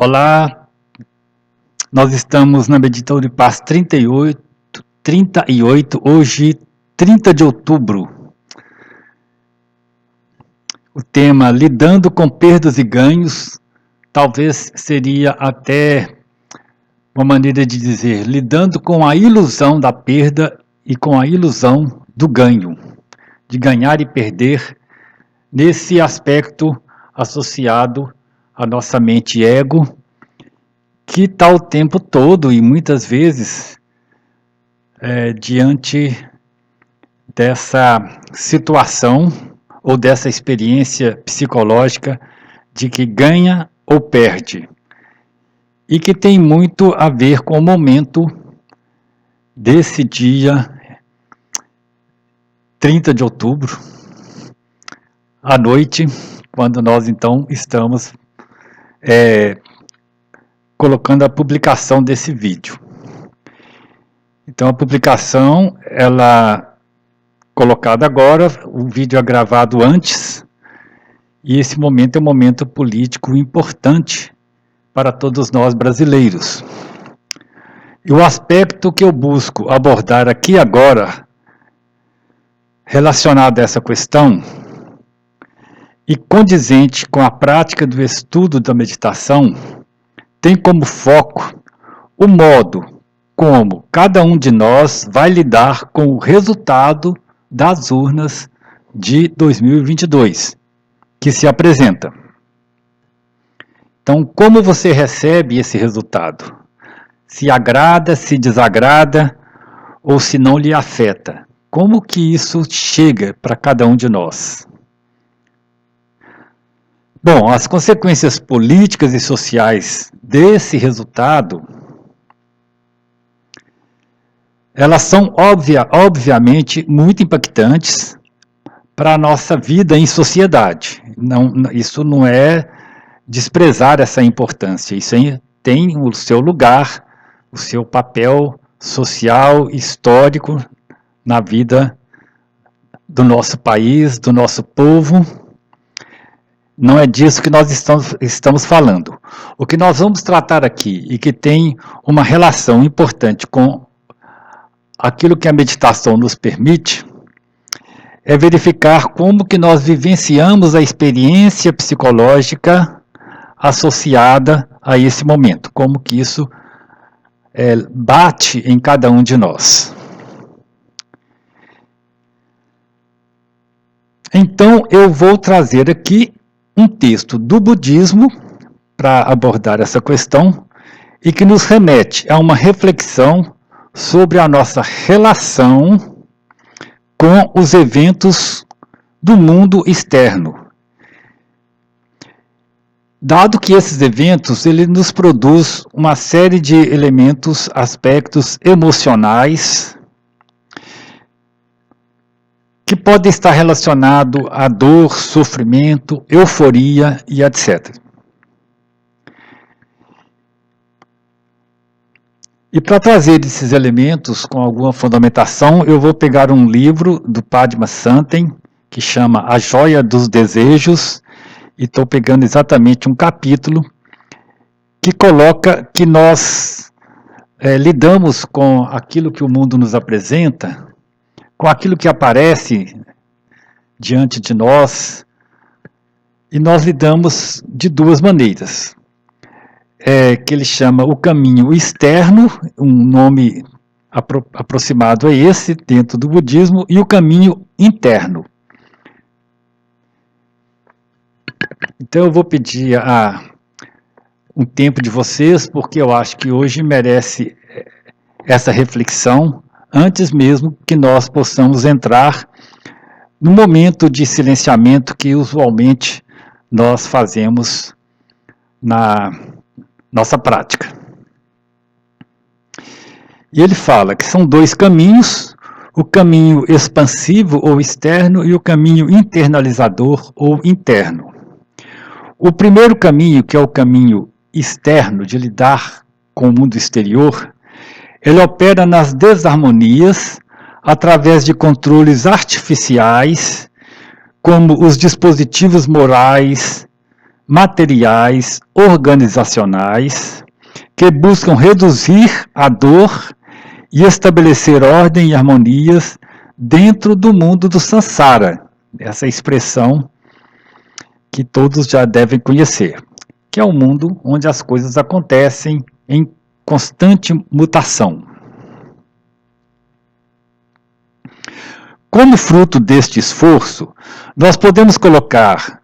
Olá, nós estamos na Meditação de Paz 38, hoje 30 de outubro. O tema lidando com perdas e ganhos, talvez seria até uma maneira de dizer, lidando com a ilusão da perda e com a ilusão do ganho, de ganhar e perder, nesse aspecto associado à nossa mente ego, que está o tempo todo e muitas vezes diante dessa situação ou dessa experiência psicológica de que ganha ou perde e que tem muito a ver com o momento desse dia 30 de outubro, à noite, quando nós então estamos colocando a publicação desse vídeo. Então a publicação, ela colocada agora, o vídeo é gravado antes, e esse momento é um momento político importante para todos nós brasileiros. E o aspecto que eu busco abordar aqui agora, relacionado a essa questão, e condizente com a prática do estudo da meditação, tem como foco o modo como cada um de nós vai lidar com o resultado das urnas de 2022, que se apresenta. Então, como você recebe esse resultado? Se agrada, se desagrada, ou se não lhe afeta? Como que isso chega para cada um de nós? Bom, as consequências políticas e sociais desse resultado, elas são obviamente muito impactantes para a nossa vida em sociedade. Isso não é desprezar essa importância, isso tem o seu lugar, o seu papel social, histórico na vida do nosso país, do nosso povo. Não é disso que nós estamos falando. O que nós vamos tratar aqui, e que tem uma relação importante com aquilo que a meditação nos permite, é verificar como que nós vivenciamos a experiência psicológica associada a esse momento, como que isso bate em cada um de nós. Então, eu vou trazer aqui um texto do budismo para abordar essa questão e que nos remete a uma reflexão sobre a nossa relação com os eventos do mundo externo. Dado que esses eventos, ele nos produz uma série de elementos, aspectos emocionais, que podem estar relacionados a dor, sofrimento, euforia e etc. E para trazer esses elementos com alguma fundamentação, eu vou pegar um livro do Padmasambhava, que chama A Joia dos Desejos, e estou pegando exatamente um capítulo que coloca que nós lidamos com aquilo que o mundo nos apresenta, com aquilo que aparece diante de nós, e nós lidamos de duas maneiras. Que ele chama o caminho externo, um nome aproximado a esse dentro do budismo, e o caminho interno. Então eu vou pedir um tempo de vocês, porque eu acho que hoje merece essa reflexão, antes mesmo que nós possamos entrar no momento de silenciamento que usualmente nós fazemos na nossa prática. E ele fala que são dois caminhos, o caminho expansivo ou externo e o caminho internalizador ou interno. O primeiro caminho, que é o caminho externo de lidar com o mundo exterior, ele opera nas desarmonias através de controles artificiais, como os dispositivos morais, materiais, organizacionais, que buscam reduzir a dor e estabelecer ordem e harmonias dentro do mundo do samsara. Essa expressão que todos já devem conhecer, que é um mundo onde as coisas acontecem em constante mutação. Como fruto deste esforço, nós podemos colocar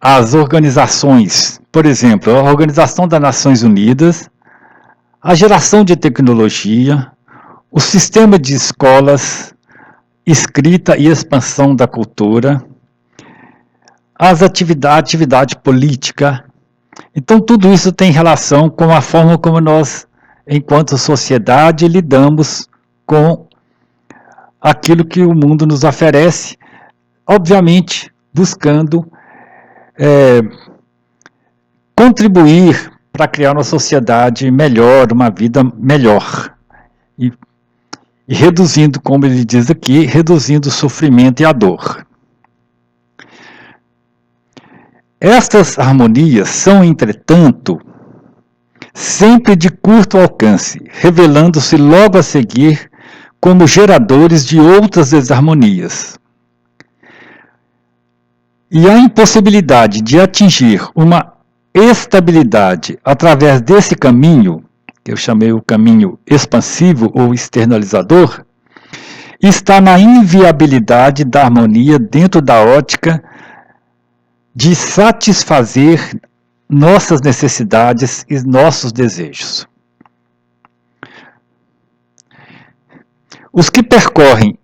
as organizações, por exemplo, a Organização das Nações Unidas, a geração de tecnologia, o sistema de escolas, escrita e expansão da cultura, as atividade política. Então, tudo isso tem relação com a forma como nós, enquanto sociedade, lidamos com aquilo que o mundo nos oferece, obviamente buscando contribuir para criar uma sociedade melhor, uma vida melhor. E reduzindo, como ele diz aqui, reduzindo o sofrimento e a dor. Estas harmonias são, entretanto, sempre de curto alcance, revelando-se logo a seguir como geradores de outras desarmonias. E a impossibilidade de atingir uma estabilidade através desse caminho, que eu chamei o caminho expansivo ou externalizador, está na inviabilidade da harmonia dentro da ótica de satisfazer nossas necessidades e nossos desejos. Os que percorrem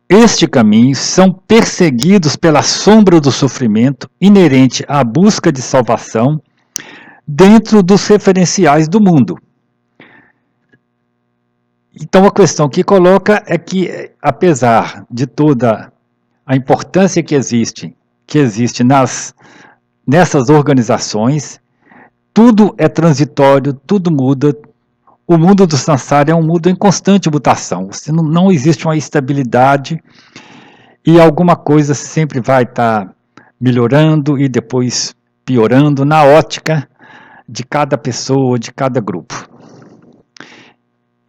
este caminho são perseguidos pela sombra do sofrimento inerente à busca de salvação dentro dos referenciais do mundo. Então, a questão que coloca é que, apesar de toda a importância que existe nessas organizações, tudo é transitório, tudo muda. O mundo do samsara é um mundo em constante mutação. Não existe uma estabilidade e alguma coisa sempre vai estar melhorando e depois piorando na ótica de cada pessoa, de cada grupo.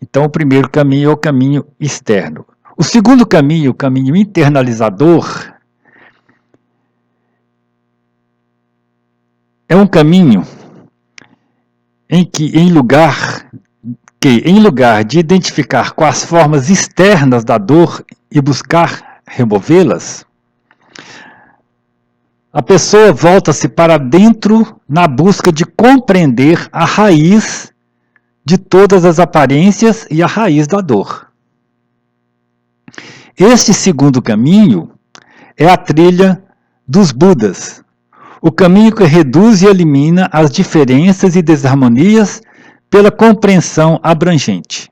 Então, o primeiro caminho é o caminho externo. O segundo caminho, o caminho internalizador, é um caminho em que, em lugar de identificar com as formas externas da dor e buscar removê-las, a pessoa volta-se para dentro na busca de compreender a raiz de todas as aparências e a raiz da dor. Este segundo caminho é a trilha dos Budas, o caminho que reduz e elimina as diferenças e desarmonias pela compreensão abrangente.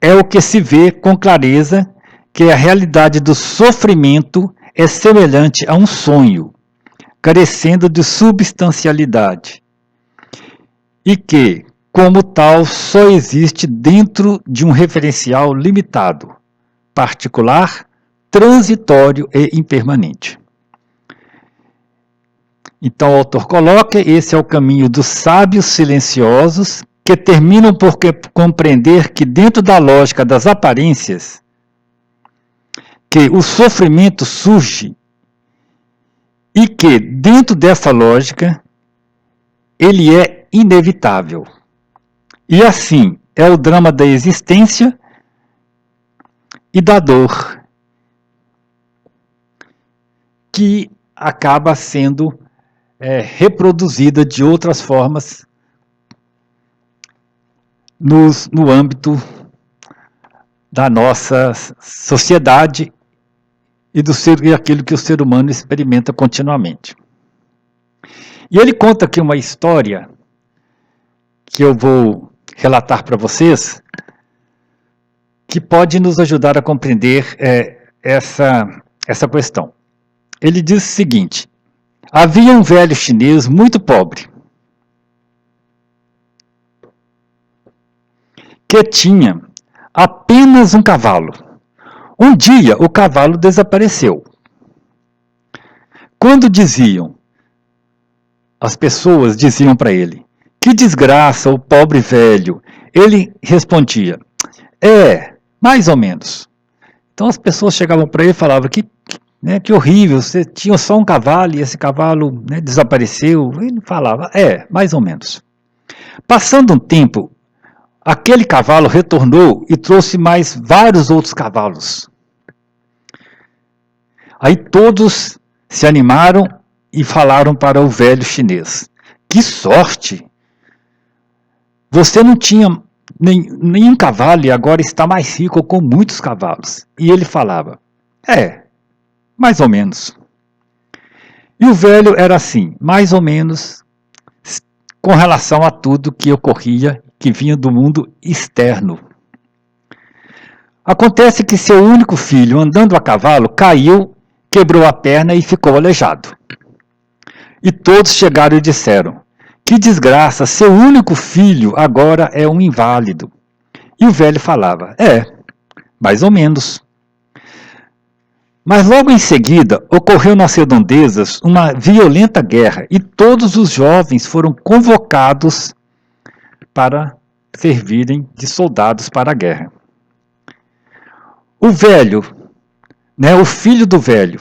É o que se vê com clareza que a realidade do sofrimento é semelhante a um sonho, carecendo de substancialidade, e que, como tal, só existe dentro de um referencial limitado, particular, transitório e impermanente. Então o autor coloca, esse é o caminho dos sábios silenciosos, que terminam por compreender que dentro da lógica das aparências, que o sofrimento surge e que dentro dessa lógica, ele é inevitável. E assim, é o drama da existência e da dor, que acaba sendo reproduzida de outras formas no âmbito da nossa sociedade e aquilo que o ser humano experimenta continuamente. E ele conta aqui uma história que eu vou relatar para vocês, que pode nos ajudar a compreender essa questão. Ele diz o seguinte: havia um velho chinês muito pobre, que tinha apenas um cavalo. Um dia o cavalo desapareceu. Quando as pessoas diziam para ele, que desgraça, o pobre velho, ele respondia, mais ou menos. Então as pessoas chegavam para ele e falavam que horrível, você tinha só um cavalo e esse cavalo, né, desapareceu. Ele falava, mais ou menos. Passando um tempo, aquele cavalo retornou e trouxe mais vários outros cavalos. Aí todos se animaram e falaram para o velho chinês, que sorte! Você não tinha nenhum cavalo e agora está mais rico com muitos cavalos. E ele falava, mais ou menos. E o velho era assim, mais ou menos, com relação a tudo que ocorria, que vinha do mundo externo. Acontece que seu único filho, andando a cavalo, caiu, quebrou a perna e ficou aleijado. E todos chegaram e disseram, que desgraça, seu único filho agora é um inválido. E o velho falava, mais ou menos. Mas logo em seguida, ocorreu nas redondezas uma violenta guerra e todos os jovens foram convocados para servirem de soldados para a guerra. O velho, o filho do velho,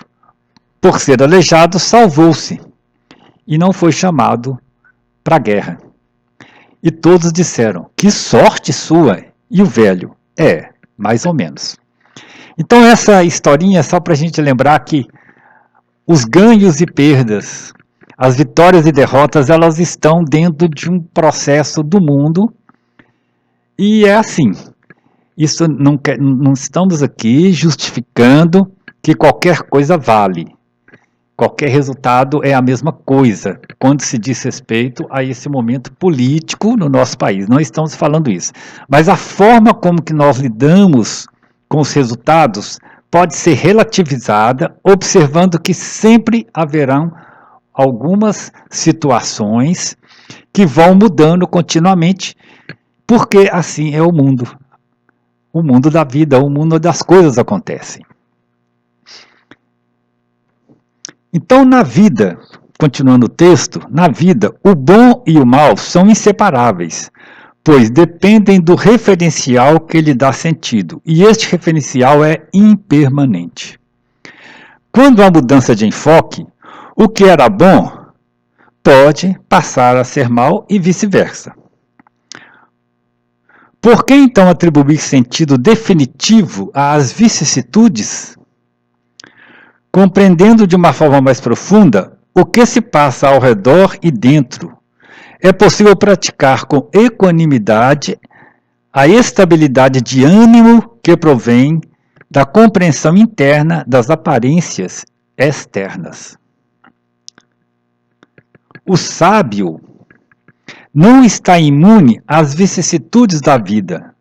por ser aleijado, salvou-se e não foi chamado para a guerra. E todos disseram, que sorte sua! E o velho, mais ou menos. Então essa historinha é só para a gente lembrar que os ganhos e perdas, as vitórias e derrotas, elas estão dentro de um processo do mundo e é assim. Isso não estamos aqui justificando que qualquer coisa vale. Qualquer resultado é a mesma coisa quando se diz respeito a esse momento político no nosso país. Não estamos falando isso. Mas a forma como que nós lidamos com os resultados pode ser relativizada, observando que sempre haverão algumas situações que vão mudando continuamente, porque assim é o mundo da vida, o mundo das coisas acontecem. Então, na vida, continuando o texto, na vida, o bom e o mal são inseparáveis, pois dependem do referencial que lhe dá sentido, e este referencial é impermanente. Quando há mudança de enfoque, o que era bom pode passar a ser mal e vice-versa. Por que então atribuir sentido definitivo às vicissitudes? Compreendendo de uma forma mais profunda o que se passa ao redor e dentro, é possível praticar com equanimidade a estabilidade de ânimo que provém da compreensão interna das aparências externas. O sábio não está imune às vicissitudes da vida,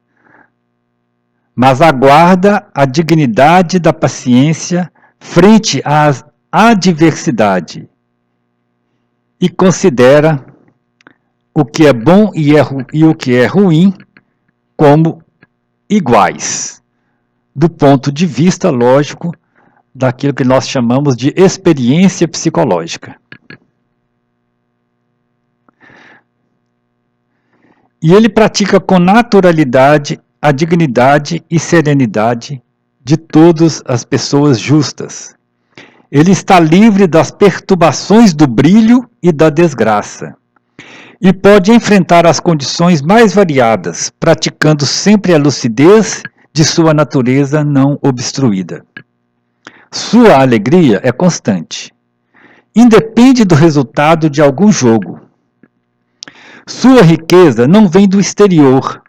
mas aguarda a dignidade da paciência frente à adversidade e considera o que é bom e o que é ruim como iguais, do ponto de vista, lógico, daquilo que nós chamamos de experiência psicológica. E ele pratica com naturalidade a dignidade e serenidade de todas as pessoas justas. Ele está livre das perturbações do brilho e da desgraça. E pode enfrentar as condições mais variadas, praticando sempre a lucidez de sua natureza não obstruída. Sua alegria é constante. Independe do resultado de algum jogo. Sua riqueza não vem do exterior,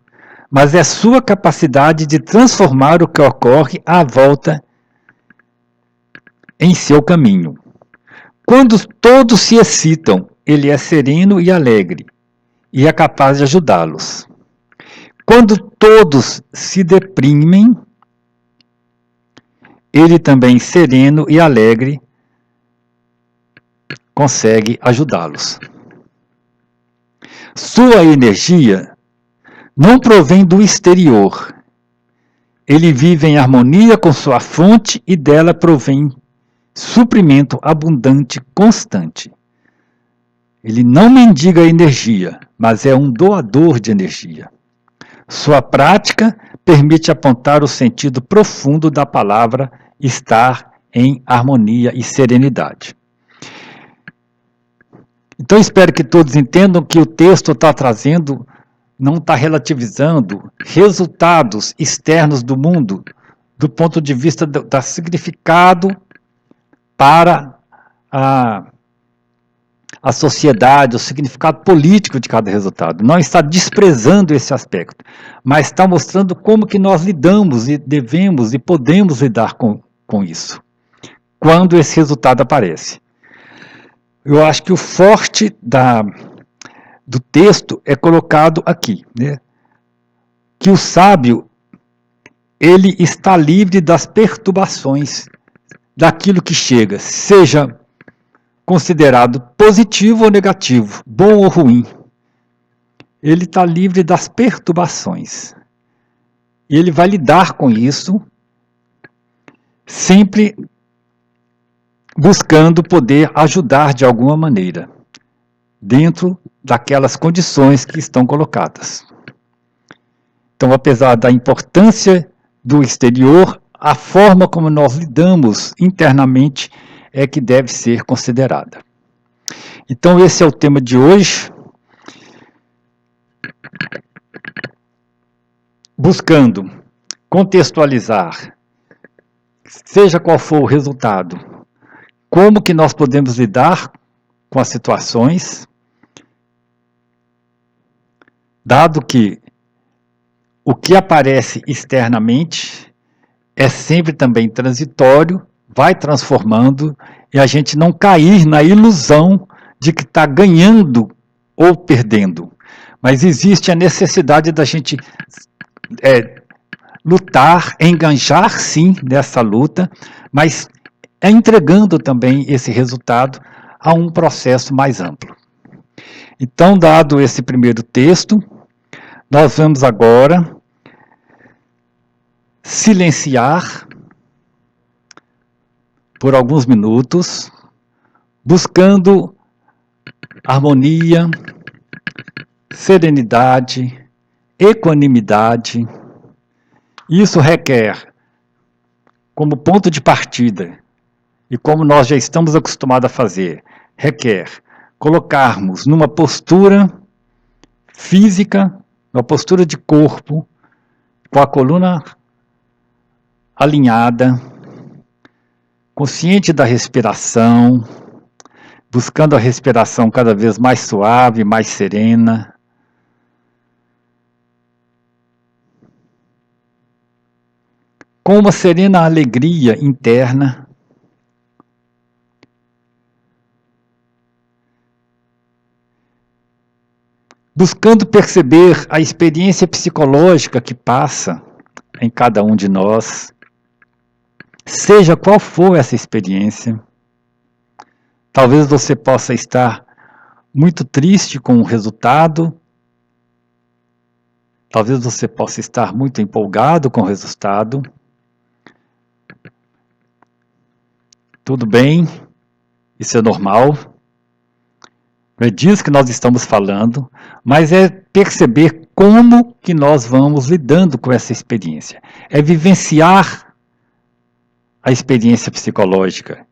mas é sua capacidade de transformar o que ocorre à volta em seu caminho. Quando todos se excitam, ele é sereno e alegre, e é capaz de ajudá-los. Quando todos se deprimem, ele também, sereno e alegre, consegue ajudá-los. Sua energia não provém do exterior. Ele vive em harmonia com sua fonte e dela provém suprimento abundante, constante. Ele não mendiga energia, mas é um doador de energia. Sua prática permite apontar o sentido profundo da palavra estar em harmonia e serenidade. Então, espero que todos entendam que o texto está trazendo, não está relativizando resultados externos do mundo, do ponto de vista do significado para a sociedade, o significado político de cada resultado. Não está desprezando esse aspecto, mas está mostrando como que nós lidamos e devemos e podemos lidar com isso, quando esse resultado aparece. Eu acho que o forte do texto é colocado aqui, né? Que o sábio, ele está livre das perturbações daquilo que chega, seja considerado positivo ou negativo, bom ou ruim. Ele está livre das perturbações. E ele vai lidar com isso, sempre buscando poder ajudar de alguma maneira, dentro daquelas condições que estão colocadas. Então, apesar da importância do exterior, a forma como nós lidamos internamente é que deve ser considerada. Então, esse é o tema de hoje. Buscando contextualizar, seja qual for o resultado, como que nós podemos lidar com as situações, dado que o que aparece externamente é sempre também transitório, vai transformando, e a gente não cair na ilusão de que está ganhando ou perdendo. Mas existe a necessidade da gente lutar, enganjar sim nessa luta, mas entregando também esse resultado a um processo mais amplo. Então, dado esse primeiro texto, nós vamos agora silenciar por alguns minutos, buscando harmonia, serenidade, equanimidade. Isso requer, como ponto de partida, e como nós já estamos acostumados a fazer, requer colocarmos numa postura física, uma postura de corpo, com a coluna alinhada, consciente da respiração, buscando a respiração cada vez mais suave, mais serena. Com uma serena alegria interna. Buscando perceber a experiência psicológica que passa em cada um de nós, seja qual for essa experiência. Talvez você possa estar muito triste com o resultado, talvez você possa estar muito empolgado com o resultado. Tudo bem, isso é normal. Não é disso que nós estamos falando, mas é perceber como que nós vamos lidando com essa experiência. É vivenciar a experiência psicológica,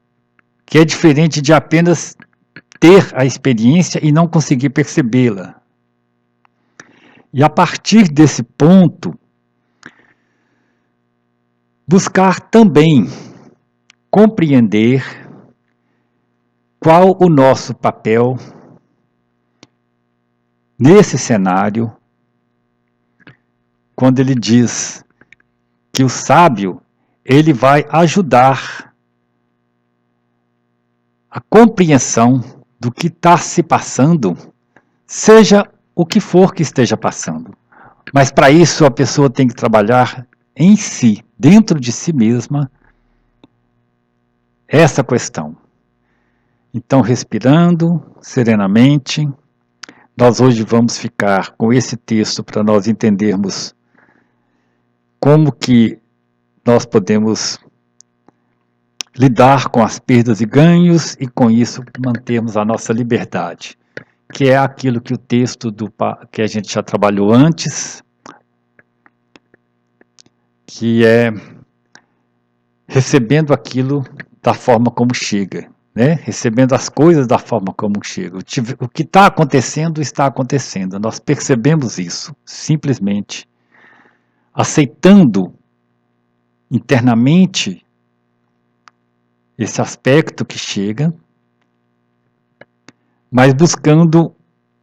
que é diferente de apenas ter a experiência e não conseguir percebê-la. E a partir desse ponto, buscar também compreender qual o nosso papel nesse cenário, quando ele diz que o sábio, ele vai ajudar a compreensão do que está se passando, seja o que for que esteja passando. Mas para isso a pessoa tem que trabalhar em si, dentro de si mesma, essa questão. Então, respirando serenamente, nós hoje vamos ficar com esse texto para nós entendermos como que nós podemos lidar com as perdas e ganhos e com isso mantermos a nossa liberdade, que é aquilo que o texto que a gente já trabalhou antes, que é recebendo aquilo da forma como chega, né? Recebendo as coisas da forma como chega. O que está acontecendo. Nós percebemos isso, simplesmente aceitando internamente esse aspecto que chega, mas buscando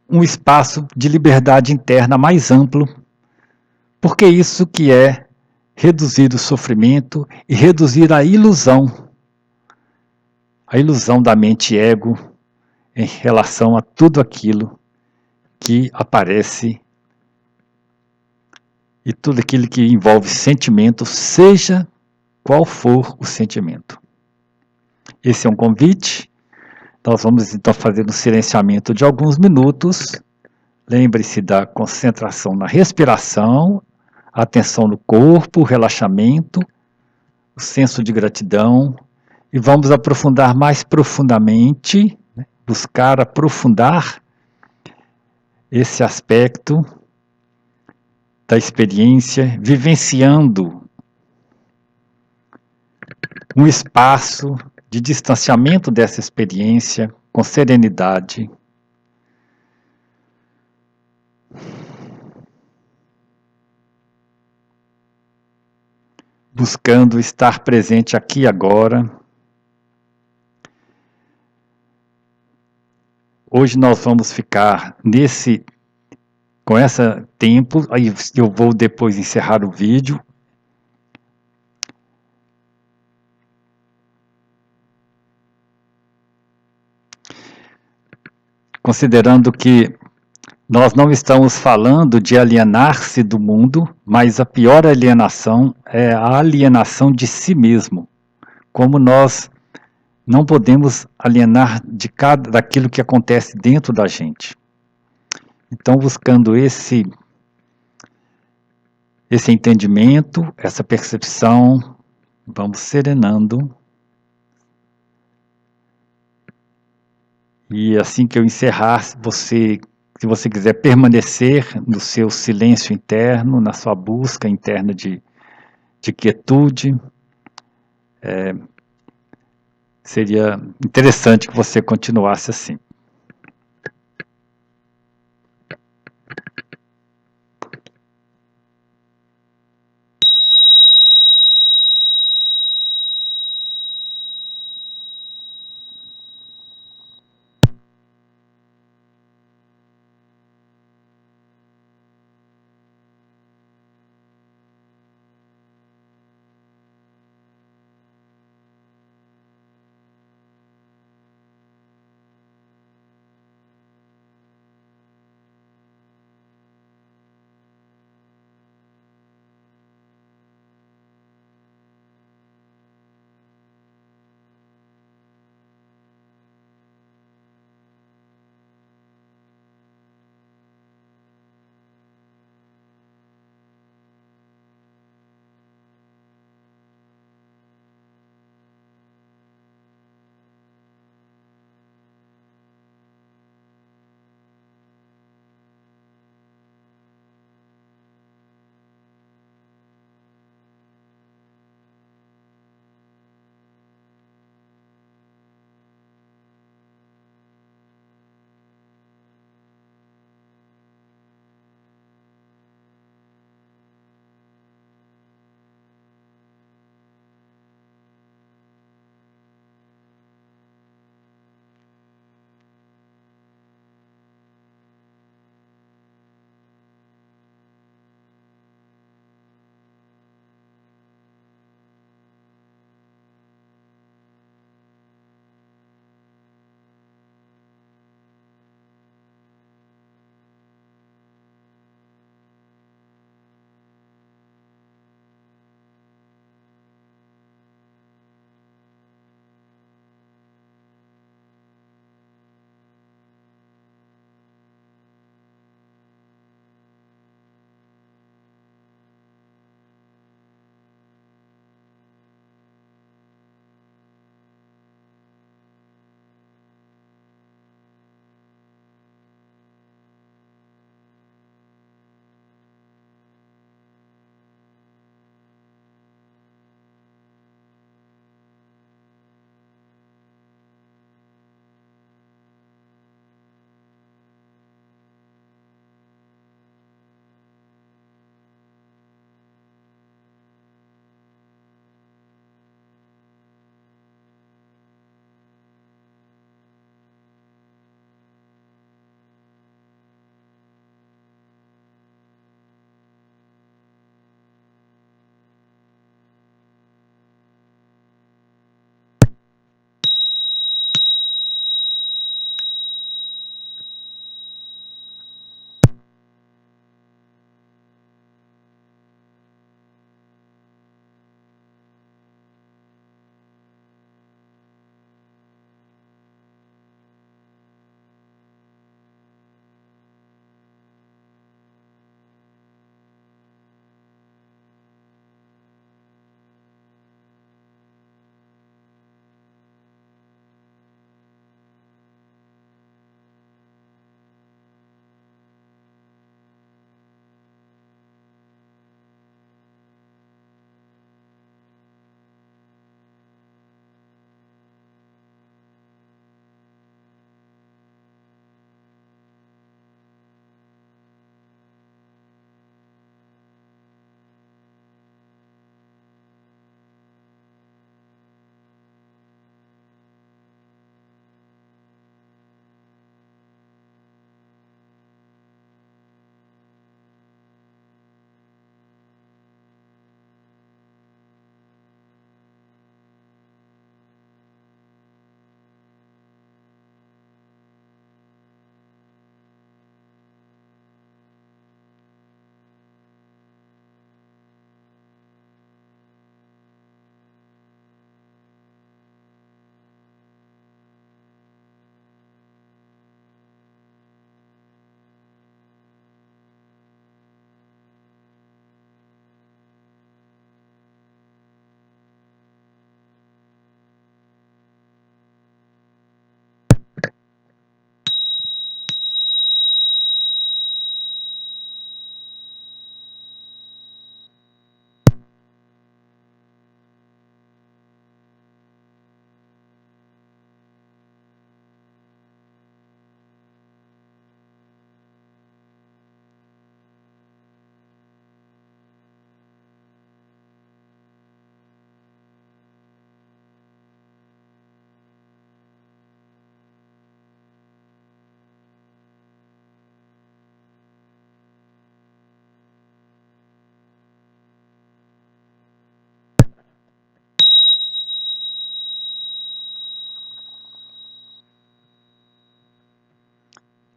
um espaço de liberdade interna mais amplo, porque isso que é reduzir o sofrimento e reduzir a ilusão da mente ego em relação a tudo aquilo que aparece e tudo aquilo que envolve sentimento, seja qual for o sentimento. Esse é um convite. Nós vamos então fazer um silenciamento de alguns minutos. Lembre-se da concentração na respiração, atenção no corpo, o relaxamento, o senso de gratidão. E vamos aprofundar mais profundamente, né? Buscar aprofundar esse aspecto da experiência, vivenciando um espaço de distanciamento dessa experiência com serenidade. Buscando estar presente aqui e agora. Hoje nós vamos ficar com esse tempo, aí eu vou depois encerrar o vídeo. Considerando que nós não estamos falando de alienar-se do mundo, mas a pior alienação é a alienação de si mesmo. Como nós não podemos alienar daquilo que acontece dentro da gente. Então, buscando esse entendimento, essa percepção, vamos serenando. E assim que eu encerrar, se você quiser permanecer no seu silêncio interno, na sua busca interna de quietude, seria interessante que você continuasse assim.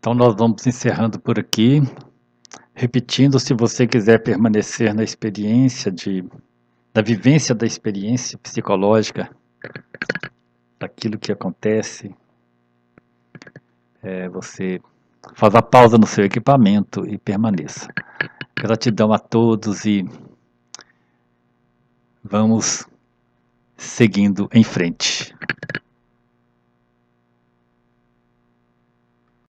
Então nós vamos encerrando por aqui. Repetindo, se você quiser permanecer na experiência da vivência da experiência psicológica, daquilo que acontece, você faz a pausa no seu equipamento e permaneça. Gratidão a todos e vamos seguindo em frente.